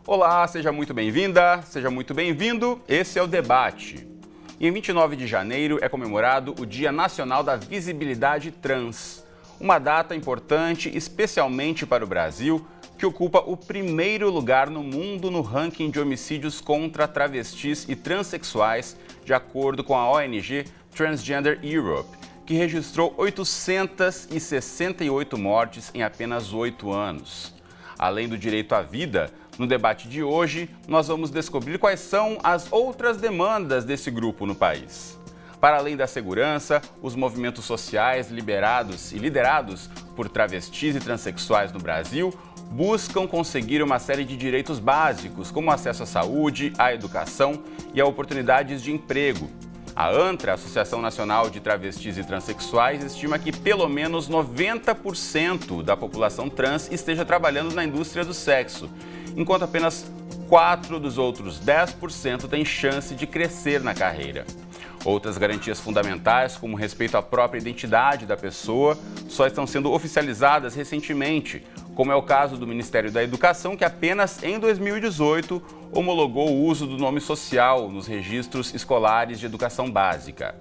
Olá, seja muito bem-vinda, seja muito bem-vindo. Esse é o Debate. E em 29 de janeiro é comemorado o Dia Nacional da Visibilidade Trans, uma data importante especialmente para o Brasil, que ocupa o primeiro lugar no mundo no ranking de homicídios contra travestis e transexuais, de acordo com a ONG Transgender Europe, que registrou 868 mortes em apenas 8 anos. Além do direito à vida, no debate de hoje, nós vamos descobrir quais são as outras demandas desse grupo no país. Para além da segurança, os movimentos sociais liderados por travestis e transexuais no Brasil buscam conseguir uma série de direitos básicos, como acesso à saúde, à educação e a oportunidades de emprego. A ANTRA, Associação Nacional de Travestis e Transsexuais, estima que pelo menos 90% da população trans esteja trabalhando na indústria do sexo, enquanto apenas 4 dos outros 10% têm chance de crescer na carreira. Outras garantias fundamentais, como o respeito à própria identidade da pessoa, só estão sendo oficializadas recentemente, como é o caso do Ministério da Educação, que apenas em 2018 homologou o uso do nome social nos registros escolares de educação básica.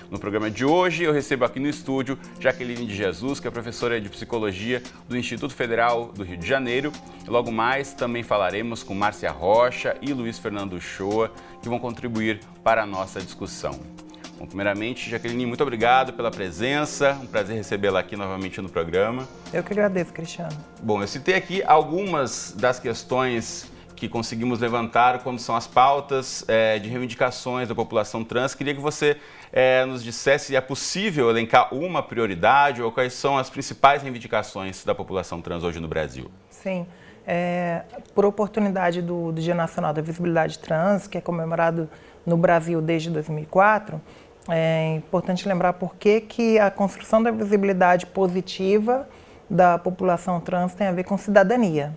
No programa de hoje, eu recebo aqui no estúdio Jaqueline de Jesus, que é professora de Psicologia do Instituto Federal do Rio de Janeiro. E logo mais também falaremos com Márcia Rocha e Luiz Fernando Uchoa, que vão contribuir para a nossa discussão. Bom, primeiramente, Jaqueline, muito obrigado pela presença, um prazer recebê-la aqui novamente no programa. Eu que agradeço, Cristiano. Bom, eu citei aqui algumas das questões que conseguimos levantar quando são as pautas de reivindicações da população trans. Queria que você nos dissesse se é possível elencar uma prioridade ou quais são as principais reivindicações da população trans hoje no Brasil. Sim, por oportunidade do Dia Nacional da Visibilidade Trans, que é comemorado no Brasil desde 2004, é importante lembrar por que a construção da visibilidade positiva da população trans tem a ver com cidadania.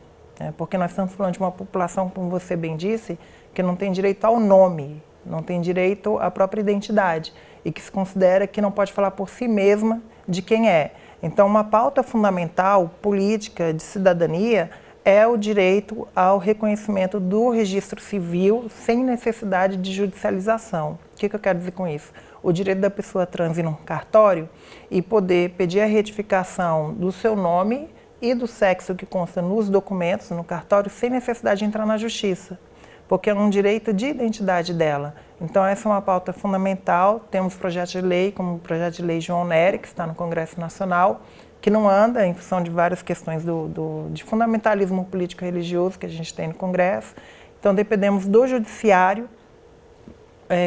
Porque nós estamos falando de uma população, como você bem disse, que não tem direito ao nome, não tem direito à própria identidade e que se considera que não pode falar por si mesma de quem é. Então, uma pauta fundamental, política, de cidadania, é o direito ao reconhecimento do registro civil sem necessidade de judicialização. O que eu quero dizer com isso? O direito da pessoa trans ir num cartório e poder pedir a retificação do seu nome e do sexo que consta nos documentos, no cartório, sem necessidade de entrar na justiça, porque é um direito de identidade dela. Então, essa é uma pauta fundamental. Temos projetos de lei, como o projeto de lei João Nery, que está no Congresso Nacional, que não anda em função de várias questões de fundamentalismo político-religioso que a gente tem no Congresso. Então, dependemos do Judiciário,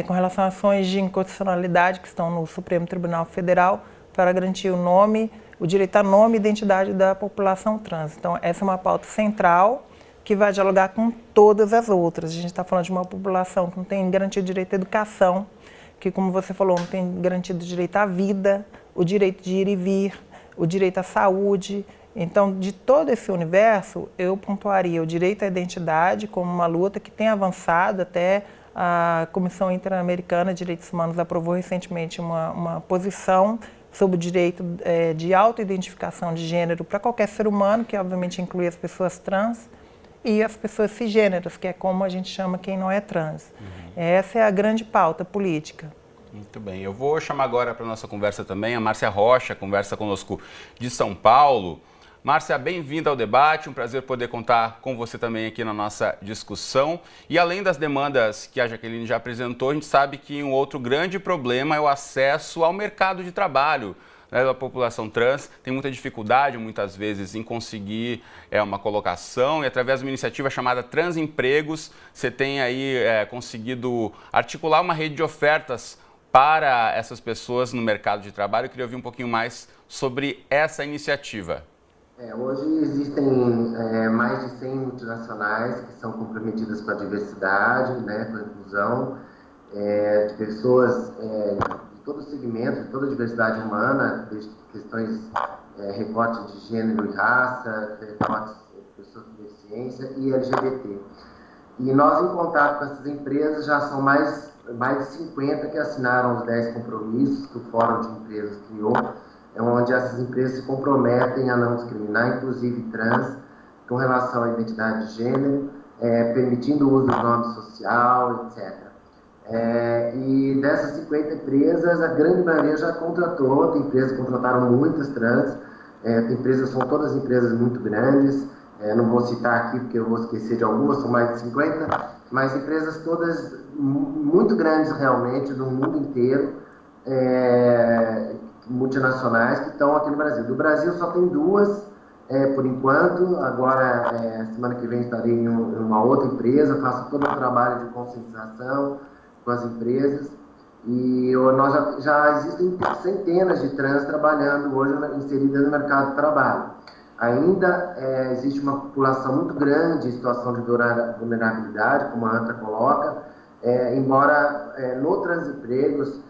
com relação a ações de inconstitucionalidade que estão no Supremo Tribunal Federal, para garantir o direito a nome e identidade da população trans. Então, essa é uma pauta central que vai dialogar com todas as outras. A gente está falando de uma população que não tem garantido direito à educação, que, como você falou, não tem garantido direito à vida, o direito de ir e vir, o direito à saúde. Então, de todo esse universo, eu pontuaria o direito à identidade como uma luta que tem avançado. Até a Comissão Interamericana de Direitos Humanos aprovou recentemente uma posição sobre o direito de autoidentificação de gênero para qualquer ser humano, que obviamente inclui as pessoas trans e as pessoas cisgêneras, que é como a gente chama quem não é trans. Essa é a grande pauta política. Muito bem. Eu vou chamar agora para a nossa conversa também a Márcia Rocha, conversa conosco de São Paulo. Márcia, bem-vinda ao debate, um prazer poder contar com você também aqui na nossa discussão. E além das demandas que a Jaqueline já apresentou, a gente sabe que um outro grande problema é o acesso ao mercado de trabalho, né, da população trans. Tem muita dificuldade, muitas vezes, em conseguir uma colocação, e através de uma iniciativa chamada Transempregos, você tem aí conseguido articular uma rede de ofertas para essas pessoas no mercado de trabalho. Eu queria ouvir um pouquinho mais sobre essa iniciativa. Hoje existem mais de 100 multinacionais que são comprometidas com a diversidade, né, com a inclusão de pessoas de todo o segmento, de toda a diversidade humana, desde questões, recorte de gênero e raça, recortes de pessoas com deficiência e LGBT. E nós, em contato com essas empresas, já são mais mais de 50 que assinaram os 10 compromissos que o Fórum de Empresas criou, onde essas empresas se comprometem a não discriminar, inclusive trans, com relação à identidade de gênero, permitindo o uso do nome social, etc. E dessas 50 empresas, a grande maioria já contratou, tem empresas que contrataram muitas trans, tem empresas, são todas empresas muito grandes, não vou citar aqui porque eu vou esquecer de algumas, são mais de 50, mas empresas todas muito grandes realmente, no mundo inteiro, multinacionais que estão aqui no Brasil. Do Brasil só tem 2, por enquanto. Agora, semana que vem estarei em uma outra empresa, faço todo o trabalho de conscientização com as empresas. E nós já existem centenas de trans trabalhando hoje inseridas no mercado de trabalho. Ainda existe uma população muito grande em situação de vulnerabilidade, como a Anta coloca, embora no Transempregos,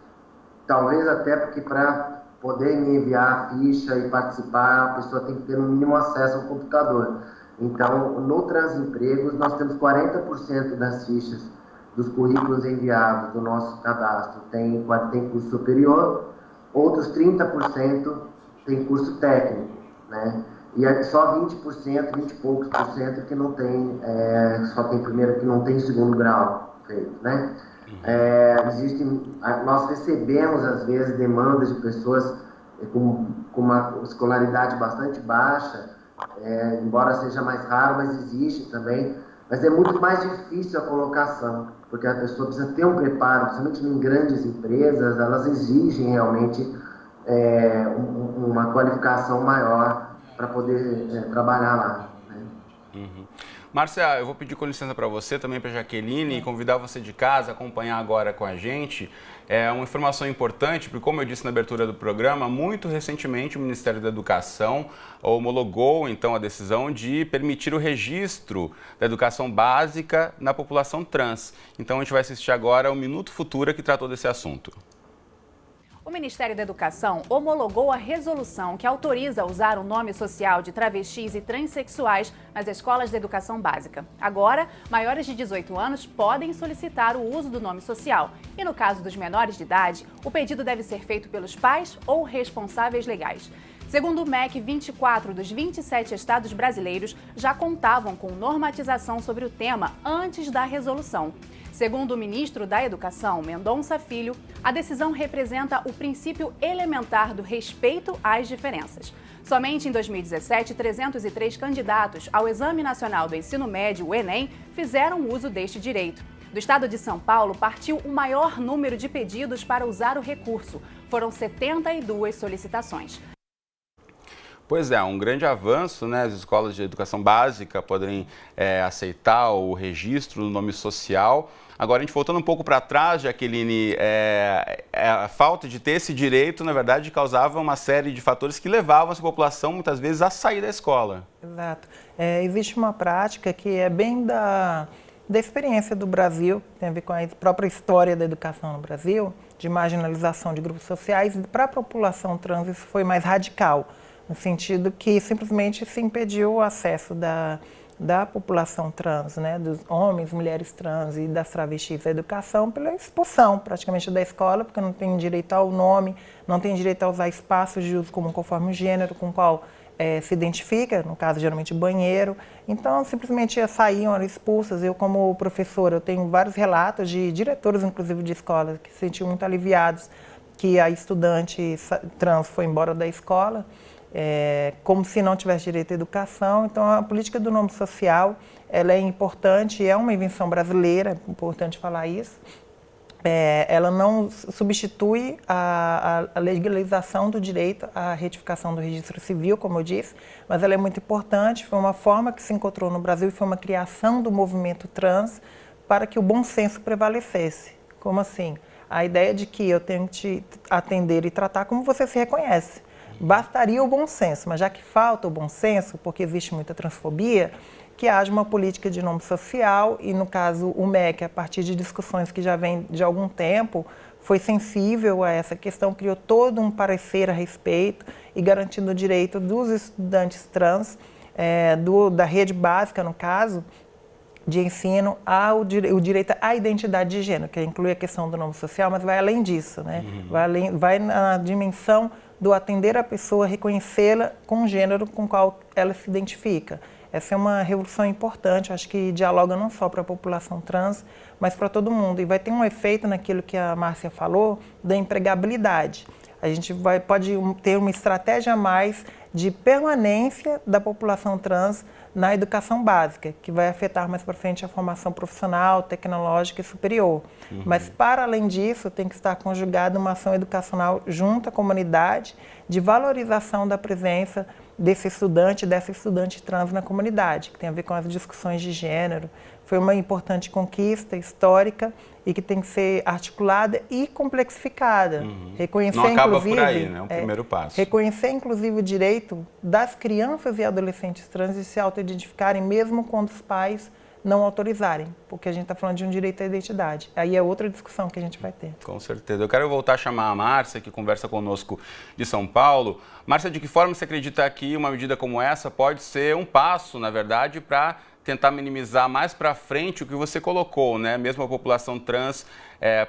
talvez até porque para poder me enviar a ficha e participar, a pessoa tem que ter no mínimo acesso ao computador. Então, no Transempregos, nós temos 40% das fichas dos currículos enviados do nosso cadastro tem curso superior, outros 30% tem curso técnico, né? E só 20%, 20 e poucos por cento que não tem, só tem primeiro, que não tem segundo grau feito, né? Nós recebemos, às vezes, demandas de pessoas com uma escolaridade bastante baixa, embora seja mais raro, mas existe também. Mas é muito mais difícil a colocação, porque a pessoa precisa ter um preparo, principalmente em grandes empresas, elas exigem realmente uma qualificação maior para poder trabalhar lá. Né? Uhum. Márcia, eu vou pedir com licença para você, também para a Jaqueline, e convidar você de casa a acompanhar agora com a gente. É uma informação importante, porque como eu disse na abertura do programa, muito recentemente o Ministério da Educação homologou então a decisão de permitir o registro da educação básica na população trans. Então a gente vai assistir agora o Minuto Futura, que tratou desse assunto. O Ministério da Educação homologou a resolução que autoriza usar o nome social de travestis e transexuais nas escolas de educação básica. Agora, maiores de 18 anos podem solicitar o uso do nome social. E no caso dos menores de idade, o pedido deve ser feito pelos pais ou responsáveis legais. Segundo o MEC, 24 dos 27 estados brasileiros já contavam com normatização sobre o tema antes da resolução. Segundo o ministro da Educação, Mendonça Filho, a decisão representa o princípio elementar do respeito às diferenças. Somente em 2017, 303 candidatos ao Exame Nacional do Ensino Médio, o Enem, fizeram uso deste direito. Do estado de São Paulo, partiu o maior número de pedidos para usar o recurso. Foram 72 solicitações. Pois é, um grande avanço, né? As escolas de educação básica podem aceitar o registro do nome social. Agora, a gente voltando um pouco para trás, Jaqueline, a falta de ter esse direito, na verdade, causava uma série de fatores que levavam essa população, muitas vezes, a sair da escola. Exato. Existe uma prática que é bem da experiência do Brasil, tem a ver com a própria história da educação no Brasil, de marginalização de grupos sociais, e para a população trans isso foi mais radical, no sentido que simplesmente se impediu o acesso da população trans, né, dos homens, mulheres trans e das travestis à educação pela expulsão praticamente da escola, porque não tem direito ao nome, não tem direito a usar espaços de uso comum conforme o gênero com o qual se identifica, no caso geralmente banheiro. Então simplesmente saíam, eram expulsas. Eu como professora, eu tenho vários relatos de diretores inclusive de escolas que se sentiam muito aliviados que a estudante trans foi embora da escola, como se não tivesse direito à educação. Então a política do nome social ela é importante, é uma invenção brasileira, é importante falar isso. Ela não substitui a legalização do direito à retificação do registro civil, como eu disse, mas ela é muito importante, foi uma forma que se encontrou no Brasil e foi uma criação do movimento trans para que o bom senso prevalecesse. Como assim? A ideia de que eu tenho que te atender e tratar como você se reconhece. Bastaria o bom senso, mas já que falta o bom senso, porque existe muita transfobia, que haja uma política de nome social e, no caso, o MEC, a partir de discussões que já vem de algum tempo, foi sensível a essa questão, criou todo um parecer a respeito e garantindo o direito dos estudantes trans, da rede básica, no caso, de ensino o direito à identidade de gênero, que inclui a questão do nome social, mas vai além disso, né? Vai na dimensão do atender a pessoa, reconhecê-la com o gênero com o qual ela se identifica. Essa é uma revolução importante, acho que dialoga não só para a população trans, mas para todo mundo. E vai ter um efeito naquilo que a Márcia falou, da empregabilidade. A gente pode ter uma estratégia a mais de permanência da população trans na educação básica, que vai afetar mais para frente a formação profissional, tecnológica e superior. Mas, para além disso, tem que estar conjugada uma ação educacional junto à comunidade de valorização da presença dessa estudante trans na comunidade, que tem a ver com as discussões de gênero. Foi uma importante conquista histórica e que tem que ser articulada e complexificada. Reconhecer, não acaba por aí, né? O primeiro passo. Reconhecer, inclusive, o direito das crianças e adolescentes trans de se auto-identificarem, mesmo quando os pais não autorizarem, porque a gente está falando de um direito à identidade. Aí é outra discussão que a gente vai ter. Com certeza. Eu quero voltar a chamar a Márcia, que conversa conosco de São Paulo. Márcia, de que forma você acredita que uma medida como essa pode ser um passo, na verdade, para tentar minimizar mais para frente o que você colocou, né? Mesmo a população trans,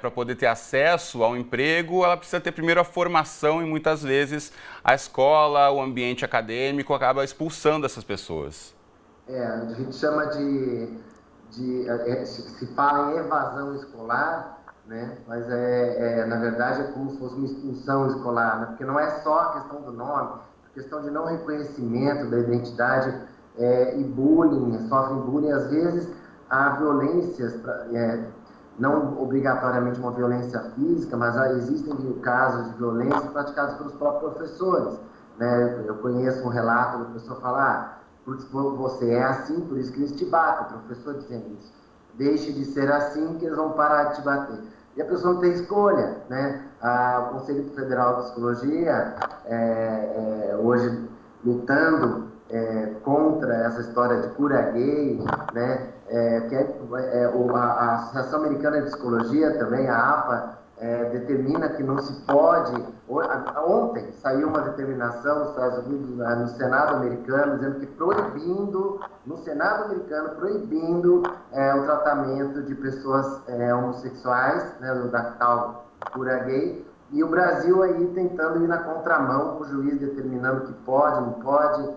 para poder ter acesso ao emprego, ela precisa ter primeiro a formação e muitas vezes a escola, o ambiente acadêmico acaba expulsando essas pessoas. A gente chama se fala em evasão escolar, né? Mas na verdade é como se fosse uma expulsão escolar, né? Porque não é só a questão do nome, a questão de não reconhecimento da identidade e bullying, sofrem bullying, às vezes há violências, não obrigatoriamente uma violência física, mas existem casos de violência praticados pelos próprios professores, né? Eu conheço um relato do professor falar, porque você é assim, por isso que eles te batem, o professor dizendo isso. Deixe de ser assim que eles vão parar de te bater. E a pessoa não tem escolha, né? O Conselho Federal de Psicologia, hoje lutando contra essa história de cura gay, né? A Associação Americana de Psicologia também, a APA, determina que não se pode... Ontem saiu uma determinação nos Estados Unidos, no Senado americano, dizendo que no Senado americano, proibindo o tratamento de pessoas homossexuais, né, da tal cura gay, e o Brasil aí tentando ir na contramão, com o juiz determinando que pode, não pode,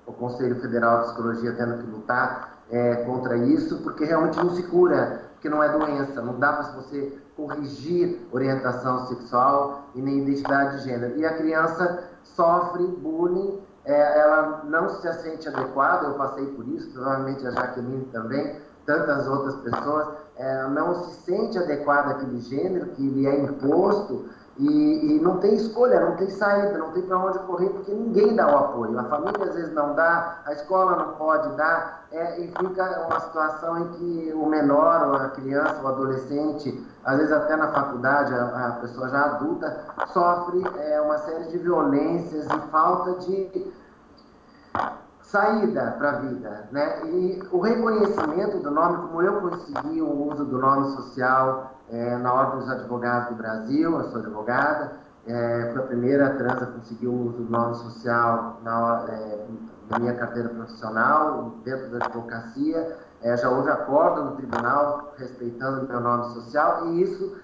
o Conselho Federal de Psicologia tendo que lutar contra isso, porque realmente não se cura, porque não é doença, não dá para você corrigir orientação sexual e nem identidade de gênero. E a criança sofre bullying, ela não se sente adequada, eu passei por isso, provavelmente a Jaqueline também, tantas outras pessoas, não se sente adequada àquele gênero que lhe é imposto e não tem escolha, não tem saída, não tem para onde correr, porque ninguém dá o apoio. A família às vezes não dá, a escola não pode dar, e fica uma situação em que o menor, ou a criança, o adolescente, às vezes até na faculdade, a pessoa já adulta, sofre uma série de violências e falta de saída para a vida, né? E o reconhecimento do nome, como eu consegui o uso do nome social na Ordem dos Advogados do Brasil, eu sou advogada, foi a primeira trans a conseguir o uso do nome social na minha carteira profissional, dentro da advocacia, já houve acordo no tribunal respeitando o meu nome social, e isso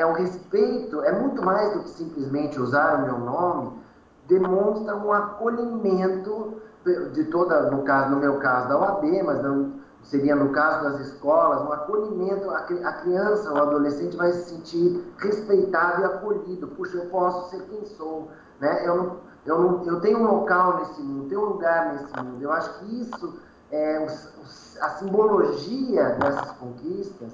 o respeito, é muito mais do que simplesmente usar o meu nome, demonstra um acolhimento de toda, no meu caso da OAB, mas não seria no caso das escolas, um acolhimento, a criança, o adolescente vai se sentir respeitado e acolhido. Puxa, eu posso ser quem sou, né? Eu tenho um local nesse mundo, tenho um lugar nesse mundo. Eu acho que isso a simbologia dessas conquistas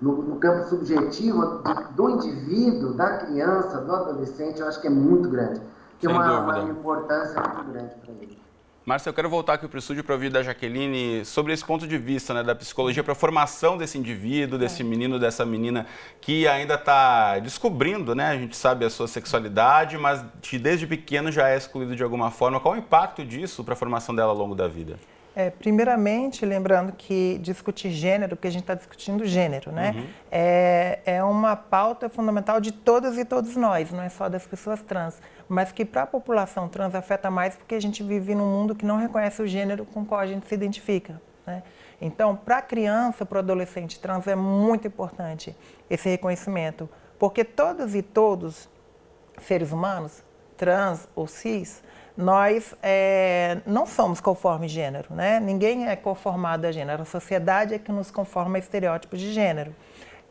no campo subjetivo do indivíduo, da criança, do adolescente, eu acho que é muito grande. Tem uma importância muito grande para ele. Márcia, eu quero voltar aqui para o estúdio para ouvir da Jaqueline sobre esse ponto de vista, né, da psicologia para a formação desse indivíduo, desse menino, dessa menina que ainda está descobrindo, né? A gente sabe a sua sexualidade, mas desde pequeno já é excluído de alguma forma. Qual o impacto disso para a formação dela ao longo da vida? Primeiramente, lembrando que discutir gênero, porque a gente está discutindo gênero, né? É uma pauta fundamental de todas e todos nós, não é só das pessoas trans, mas que para a população trans afeta mais porque a gente vive num mundo que não reconhece o gênero com o qual a gente se identifica, né? Então, para a criança, para o adolescente trans, é muito importante esse reconhecimento, porque todas e todos, seres humanos, trans ou cis, nós não somos conforme gênero, né? Ninguém é conformado a gênero, a sociedade é que nos conforma a estereótipos de gênero.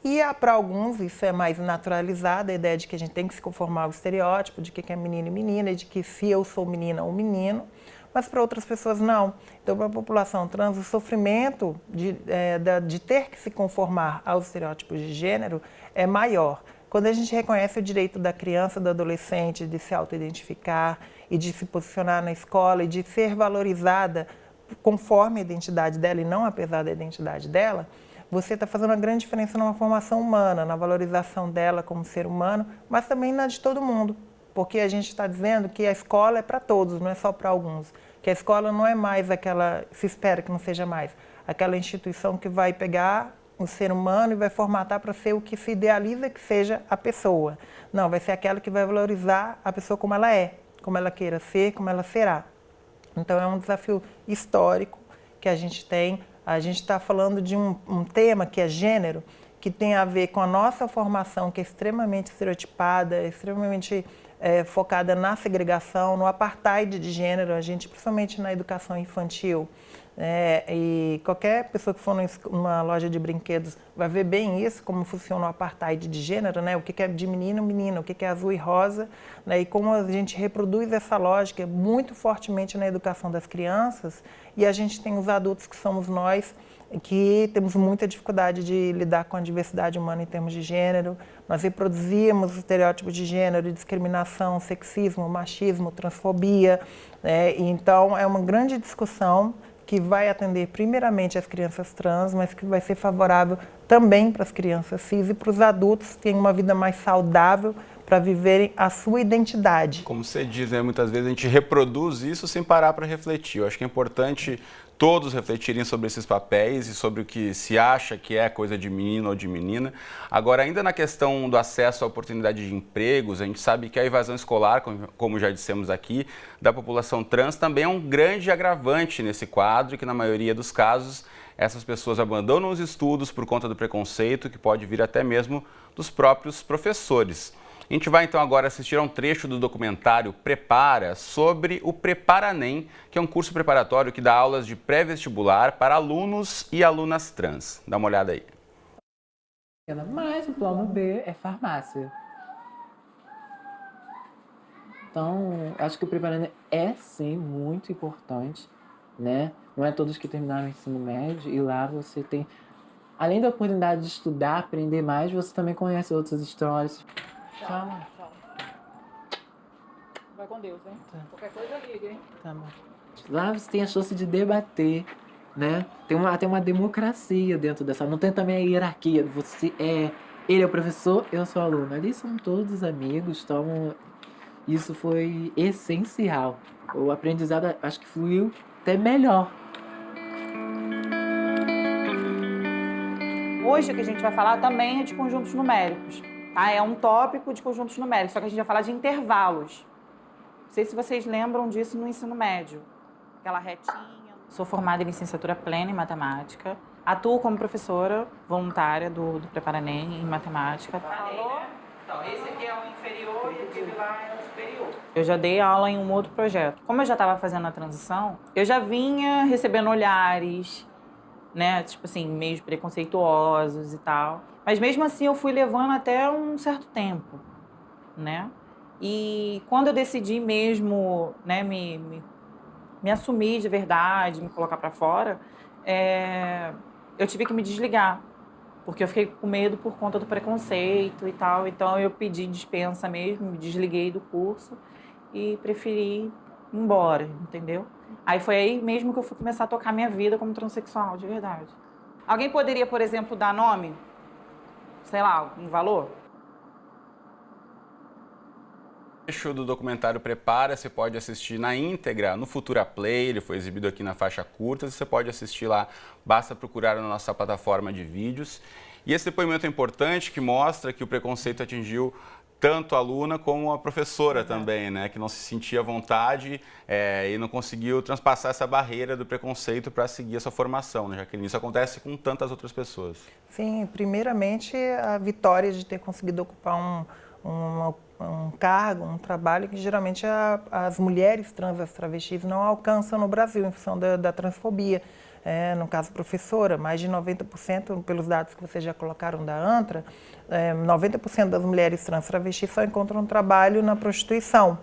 E para alguns isso é mais naturalizado, a ideia de que a gente tem que se conformar ao estereótipo, de que é menino e menina, e de que se eu sou menina ou menino, mas para outras pessoas não. Então, para a população trans, o sofrimento de ter que se conformar aos estereótipos de gênero é maior. Quando a gente reconhece o direito da criança, do adolescente de se auto-identificar e de se posicionar na escola e de ser valorizada conforme a identidade dela e não apesar da identidade dela, você está fazendo uma grande diferença numa formação humana, na valorização dela como ser humano, mas também na de todo mundo. Porque a gente está dizendo que a escola é para todos, não é só para alguns. Que a escola não é mais aquela, se espera que não seja mais, aquela instituição que vai pegar o ser humano e vai formatar para ser o que se idealiza que seja a pessoa. Não, vai ser aquela que vai valorizar a pessoa como ela é, como ela queira ser, como ela será. Então é um desafio histórico que a gente tem. A gente está falando de um tema que é gênero, que tem a ver com a nossa formação, que é extremamente estereotipada, extremamente focada na segregação, no apartheid de gênero, a gente, principalmente na educação infantil. E qualquer pessoa que for numa loja de brinquedos vai ver bem isso, como funciona o apartheid de gênero, né? O que é de menino, menina, o que é azul e rosa, né? E como a gente reproduz essa lógica muito fortemente na educação das crianças, e a gente tem os adultos que somos nós, que temos muita dificuldade de lidar com a diversidade humana em termos de gênero. Nós reproduzimos estereótipos de gênero, discriminação, sexismo, machismo, transfobia, né? Então é uma grande discussão que vai atender primeiramente as crianças trans, mas que vai ser favorável também para as crianças cis e para os adultos que têm uma vida mais saudável para viverem a sua identidade. Como você diz, né, muitas vezes a gente reproduz isso sem parar para refletir. Eu acho que é importante todos refletirem sobre esses papéis e sobre o que se acha que é coisa de menino ou de menina. Agora, ainda na questão do acesso à oportunidade de empregos, a gente sabe que a evasão escolar, como já dissemos aqui, da população trans também é um grande agravante nesse quadro, e que na maioria dos casos essas pessoas abandonam os estudos por conta do preconceito, que pode vir até mesmo dos próprios professores. A gente vai então agora assistir a um trecho do documentário Prepara, sobre o Preparanem, que é um curso preparatório que dá aulas de pré-vestibular para alunos e alunas trans. Dá uma olhada aí. Mas o plano B é farmácia. Então, acho que o Preparanem é sim muito importante, né? Não é todos que terminaram o ensino médio, e lá você tem, além da oportunidade de estudar, aprender mais, você também conhece outras histórias. Tchau. Vai com Deus, hein? Tá. Qualquer coisa liga, hein? Tá bom. Lá você tem a chance de debater, né? Tem uma democracia dentro dessa. Não tem também a hierarquia. Ele é o professor, eu sou o aluno. Ali são todos amigos, então isso foi essencial. O aprendizado acho que fluiu até melhor. Hoje o que a gente vai falar também é de conjuntos numéricos. Tá? É um tópico de conjuntos numéricos, só que a gente vai falar de intervalos. Não sei se vocês lembram disso no ensino médio. Aquela retinha. Sou formada em licenciatura plena em matemática. Atuo como professora voluntária do Preparanem em matemática. Falou? Então, esse aqui é o inferior e aquele lá é o superior. Eu já dei aula em um outro projeto. Como eu já estava fazendo a transição, eu já vinha recebendo olhares, né, tipo assim, meio preconceituosos e tal. Mas mesmo assim eu fui levando até um certo tempo, né? E quando eu decidi mesmo, né, me assumir de verdade, me colocar para fora, eu tive que me desligar, porque eu fiquei com medo por conta do preconceito e tal. Então eu pedi dispensa mesmo, me desliguei do curso e preferi ir embora, entendeu? Aí foi aí mesmo que eu fui começar a tocar minha vida como transexual, de verdade. Alguém poderia, por exemplo, dar nome? Sei lá, um valor? trecho do documentário Prepara, você pode assistir na íntegra no Futura Play, ele foi exibido aqui na faixa curta, você pode assistir lá, basta procurar na nossa plataforma de vídeos. E esse depoimento é importante, que mostra que o preconceito atingiu tanto a aluna como a professora também, né? Que não se sentia à vontade e não conseguiu transpassar essa barreira do preconceito para seguir a sua formação, né, Jaqueline? Isso acontece com tantas outras pessoas. Sim, primeiramente a vitória de ter conseguido ocupar um cargo, um trabalho que geralmente as mulheres trans, as travestis, não alcançam no Brasil em função da transfobia. No caso, professora, mais de 90%, pelos dados que vocês já colocaram da ANTRA, 90% das mulheres trans travestis só encontram trabalho na prostituição.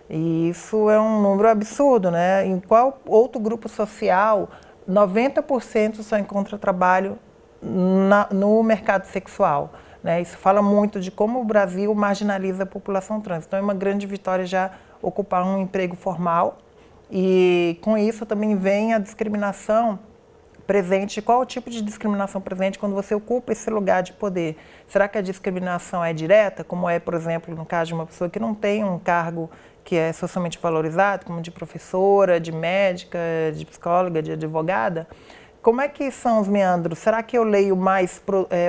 E isso é um número absurdo, né? Em qual outro grupo social, 90% só encontra trabalho no mercado sexual, né? Isso fala muito de como o Brasil marginaliza a população trans. Então, é uma grande vitória já ocupar um emprego formal. E com isso também vem a discriminação presente. Qual o tipo de discriminação presente quando você ocupa esse lugar de poder? Será que a discriminação é direta, como é, por exemplo, no caso de uma pessoa que não tem um cargo que é socialmente valorizado, como de professora, de médica, de psicóloga, de advogada? Como é que são os meandros? Será que eu leio mais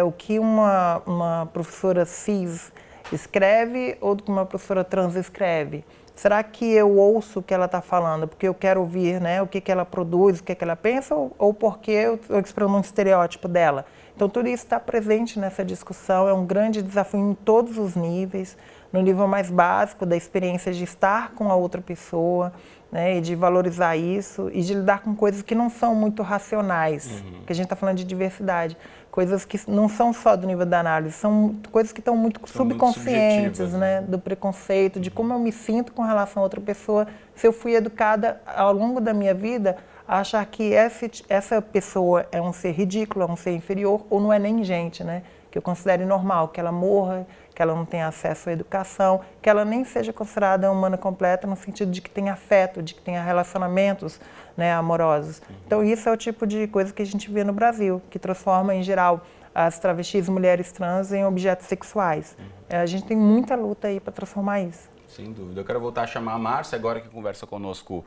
o que uma professora cis escreve ou do que uma professora trans escreve? Será que eu ouço o que ela está falando porque eu quero ouvir, né, o que ela produz, o que ela pensa, ou porque eu estou expressando um estereótipo dela? Então, tudo isso está presente nessa discussão, é um grande desafio em todos os níveis, no nível mais básico da experiência de estar com a outra pessoa, né, e de valorizar isso, e de lidar com coisas que não são muito racionais, porque a gente está falando de diversidade, coisas que não são só do nível da análise, são coisas que estão muito subconscientes, muito né, do preconceito, de como eu me sinto com relação a outra pessoa, se eu fui educada ao longo da minha vida a achar que essa pessoa é um ser ridículo, é um ser inferior, ou não é nem gente, né, que eu considere normal, que ela morra, que ela não tenha acesso à educação, que ela nem seja considerada humana completa no sentido de que tenha afeto, de que tenha relacionamentos, né, amorosos. Então, isso é o tipo de coisa que a gente vê no Brasil, que transforma, em geral, as travestis, mulheres trans, em objetos sexuais. A gente tem muita luta aí para transformar isso. Sem dúvida. Eu quero voltar a chamar a Márcia, agora que conversa conosco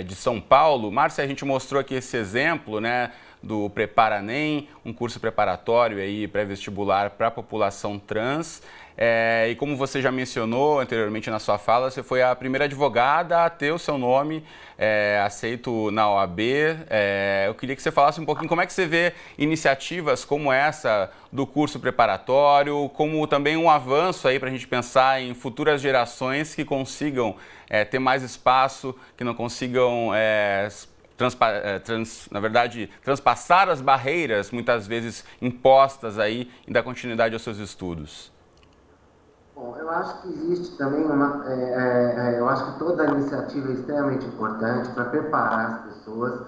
de São Paulo. Márcia, a gente mostrou aqui esse exemplo, né, do Prepara NEM, um curso preparatório aí pré-vestibular para a população trans. E como você já mencionou anteriormente na sua fala, você foi a primeira advogada a ter o seu nome aceito na OAB. Eu queria que você falasse um pouquinho como é que você vê iniciativas como essa do curso preparatório, como também um avanço aí para a gente pensar em futuras gerações que consigam ter mais espaço, que não consigam na verdade, transpassar as barreiras, muitas vezes impostas aí, e dar continuidade aos seus estudos. Bom, eu acho que existe também eu acho que toda iniciativa é extremamente importante para preparar as pessoas.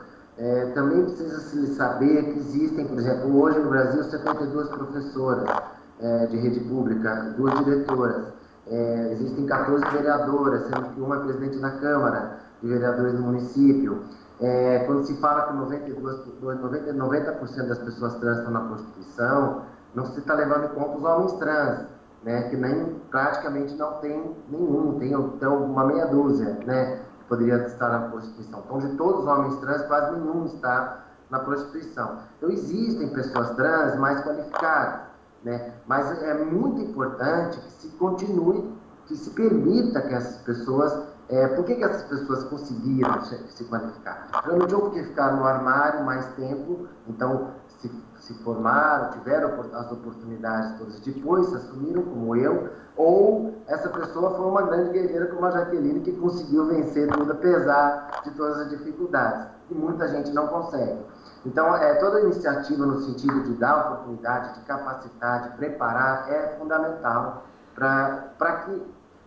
Também precisa se saber que existem, por exemplo, hoje no Brasil, 72 professoras de rede pública, 2 diretoras. Existem 14 vereadoras, sendo que uma é presidente da Câmara de Vereadores do município. Quando se fala que 90% das pessoas trans estão na prostituição, não se está levando em conta os homens trans, né, que praticamente não tem nenhum, tem então uma meia dúzia, né, que poderia estar na prostituição. Então, de todos os homens trans, quase nenhum está na prostituição. Então, existem pessoas trans mais qualificadas, né, mas é muito importante que se continue, que se permita que essas pessoas... por que essas pessoas conseguiram se qualificar? Realmente, ou porque ficaram no armário mais tempo, então se formaram, tiveram as oportunidades todas, depois se assumiram como eu, ou essa pessoa foi uma grande guerreira como a Jaqueline, que conseguiu vencer tudo, apesar de todas as dificuldades. E muita gente não consegue. Então, toda iniciativa no sentido de dar oportunidade, de capacitar, de preparar, é fundamental para que...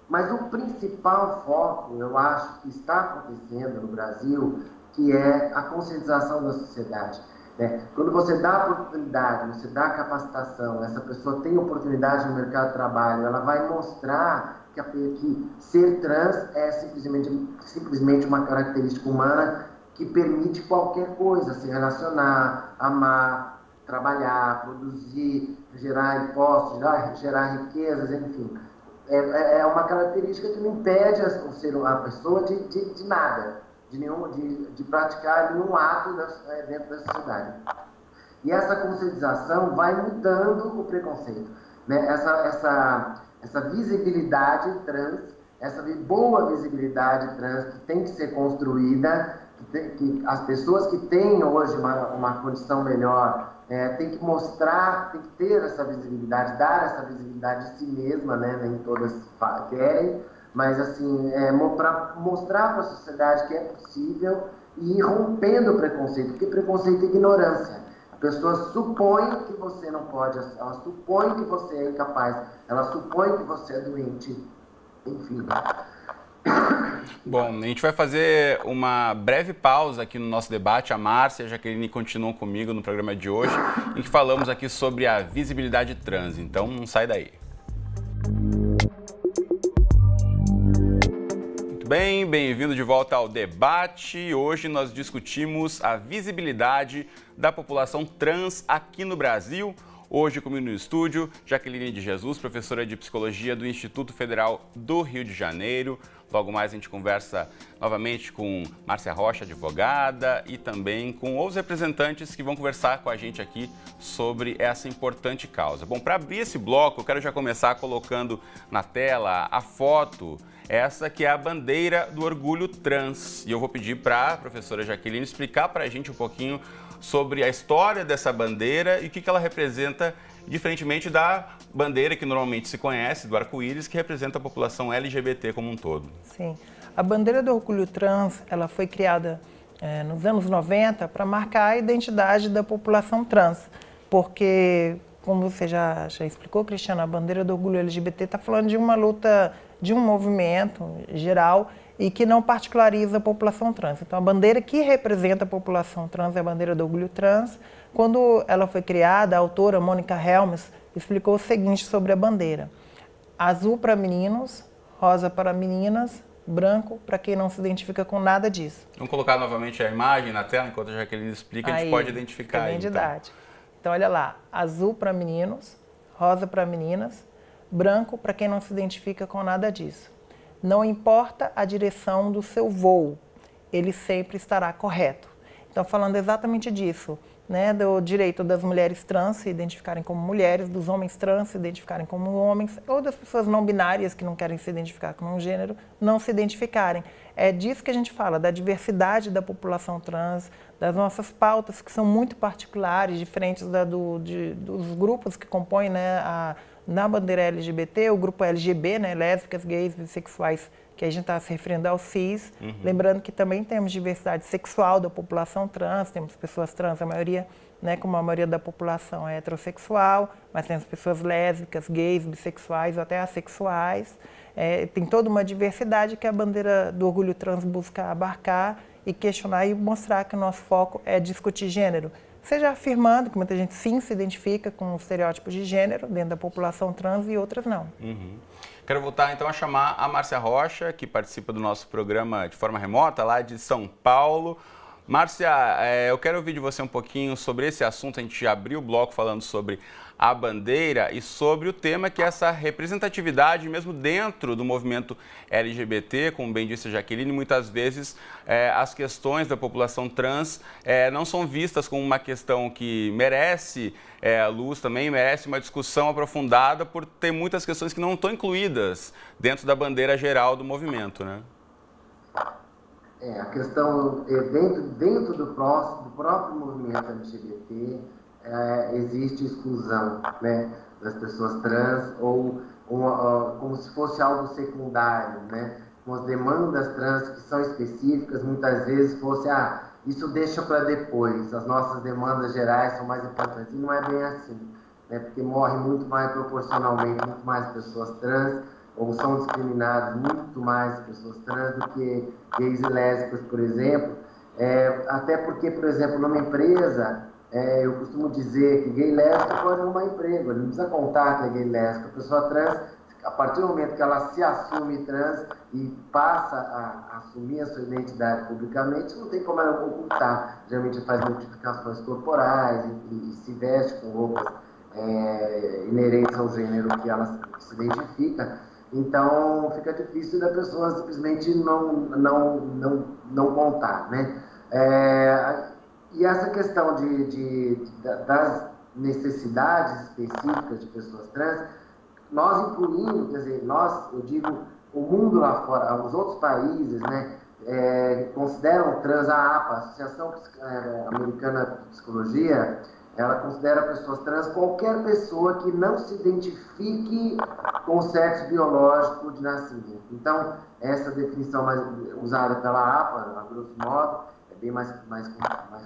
Mas o principal foco, eu acho, que está acontecendo no Brasil, que é a conscientização da sociedade. Né? Quando você dá oportunidade, você dá capacitação, essa pessoa tem oportunidade no mercado de trabalho, ela vai mostrar que ser trans é simplesmente uma característica humana que permite qualquer coisa, se relacionar, amar, trabalhar, produzir, gerar impostos, gerar riquezas, enfim. é uma característica que não impede a pessoa de nada, de praticar nenhum ato dentro da sociedade. E essa conscientização vai mudando o preconceito, né? Essa visibilidade trans, essa boa visibilidade trans que tem que ser construída, que as pessoas que têm hoje uma condição melhor tem que mostrar, tem que ter essa visibilidade, dar essa visibilidade de si mesma, né? Nem todas querem, mas assim, para mostrar para a sociedade que é possível e ir rompendo o preconceito, porque preconceito é ignorância. A pessoa supõe que você não pode, ela supõe que você é incapaz, ela supõe que você é doente, enfim. Bom, a gente vai fazer uma breve pausa aqui no nosso debate. A Márcia e a Jaqueline continuam comigo no programa de hoje, em que falamos aqui sobre a visibilidade trans. Então, não sai daí. Muito bem, bem-vindo de volta ao debate. Hoje nós discutimos a visibilidade da população trans aqui no Brasil. Hoje comigo no estúdio, Jaqueline de Jesus, professora de Psicologia do Instituto Federal do Rio de Janeiro. Logo mais a gente conversa novamente com Márcia Rocha, advogada, e também com outros representantes que vão conversar com a gente aqui sobre essa importante causa. Bom, para abrir esse bloco, eu quero já começar colocando na tela a foto, essa que é a bandeira do orgulho trans. E eu vou pedir para a professora Jaqueline explicar para a gente um pouquinho sobre a história dessa bandeira e o que ela representa, diferentemente da bandeira que normalmente se conhece, do arco-íris, que representa a população LGBT como um todo. Sim. A bandeira do orgulho trans, ela foi criada nos anos 90 para marcar a identidade da população trans, porque, como você já explicou, Cristiana, a bandeira do orgulho LGBT está falando de uma luta, de um movimento geral e que não particulariza a população trans. Então, a bandeira que representa a população trans é a bandeira do orgulho trans. Quando ela foi criada, a autora Mônica Helms explicou o seguinte sobre a bandeira: azul para meninos, rosa para meninas, branco para quem não se identifica com nada disso. Vamos colocar novamente a imagem na tela, enquanto a Jaqueline explica, a gente pode identificar. Aí, didático. Então, olha lá, azul para meninos, rosa para meninas, branco para quem não se identifica com nada disso. Não importa a direção do seu voo, ele sempre estará correto. Então, falando exatamente disso, né, do direito das mulheres trans se identificarem como mulheres, dos homens trans se identificarem como homens, ou das pessoas não binárias que não querem se identificar com um gênero, não se identificarem. É disso que a gente fala, da diversidade da população trans, das nossas pautas, que são muito particulares, diferentes dos grupos que compõem, né, na bandeira LGBT, o grupo LGB, né, lésbicas, gays, bissexuais, que a gente está se referindo ao cis. Lembrando que também temos diversidade sexual da população trans, temos pessoas trans, a maioria, né, como a maioria da população é heterossexual, mas temos pessoas lésbicas, gays, bissexuais, até assexuais. Tem toda uma diversidade que a bandeira do orgulho trans busca abarcar e questionar e mostrar que o nosso foco é discutir gênero. Seja afirmando que muita gente sim se identifica com estereótipos de gênero dentro da população trans e outras não. Quero voltar então a chamar a Márcia Rocha, que participa do nosso programa de forma remota, lá de São Paulo. Márcia, eu quero ouvir de você um pouquinho sobre esse assunto. A gente abriu o bloco falando sobre a bandeira e sobre o tema que é essa representatividade, mesmo dentro do movimento LGBT, como bem disse a Jaqueline, muitas vezes as questões da população trans não são vistas como uma questão que merece luz também, merece uma discussão aprofundada por ter muitas questões que não estão incluídas dentro da bandeira geral do movimento, né? A questão, dentro do próprio movimento LGBT, existe exclusão, né, das pessoas trans, ou como se fosse algo secundário, né? Com as demandas trans que são específicas, muitas vezes fosse, isso deixa para depois, as nossas demandas gerais são mais importantes. E não é bem assim, né? Porque morre muito mais proporcionalmente, muito mais pessoas trans, ou são discriminadas muito mais pessoas trans do que gays e lésbicas, por exemplo. Até porque, por exemplo, numa empresa, eu costumo dizer que gay e lésbica pode arrumar emprego, ele não precisa contar que é gay e lésbica. A pessoa trans, a partir do momento que ela se assume trans e passa a assumir a sua identidade publicamente, não tem como ela ocultar. Geralmente faz modificações corporais e se veste com roupas inerentes ao gênero que ela se identifica. Então fica difícil da pessoa simplesmente não contar, né? E essa questão das necessidades específicas de pessoas trans, nós incluindo, quer dizer, eu digo, o mundo lá fora, os outros países, né, consideram trans, a APA, a Associação Americana de Psicologia, ela considera pessoas trans qualquer pessoa que não se identifique com o sexo biológico de nascimento. Então, essa definição mais usada pela APA, a grosso modo, é bem mais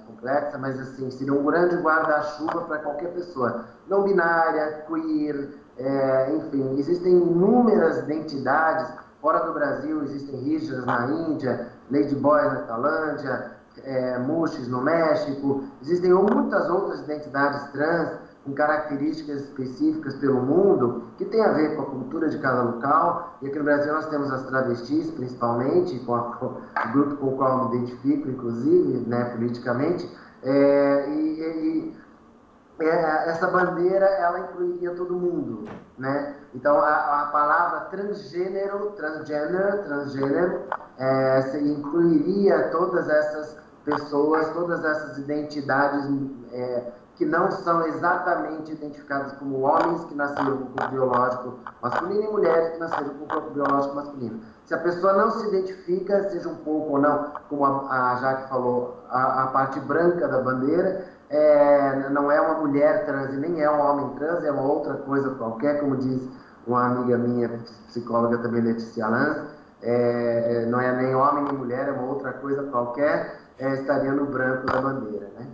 complexa, mas assim, seria um grande guarda-chuva para qualquer pessoa. Não binária, queer, enfim, existem inúmeras identidades. Fora do Brasil, existem Richards na Índia, Ladyboys na Tailândia, Mushis no México. Existem muitas outras identidades trans com características específicas pelo mundo que tem a ver com a cultura de cada local. E aqui no Brasil nós temos as travestis, principalmente, o grupo com o qual eu me identifico, inclusive, né, politicamente. Essa bandeira, ela incluiria todo mundo, né? Então, a palavra transgênero incluiria todas essas pessoas, todas essas identidades que não são exatamente identificadas como homens que nasceram com o corpo biológico masculino e mulheres que nasceram com o corpo biológico masculino. Se a pessoa não se identifica, seja um pouco ou não, como a Jaque falou, a parte branca da bandeira, não é uma mulher trans e nem é um homem trans, é uma outra coisa qualquer, como diz uma amiga minha, psicóloga também, Letícia Lanz, não é nem homem nem mulher, é uma outra coisa qualquer, estaria no branco da bandeira, né?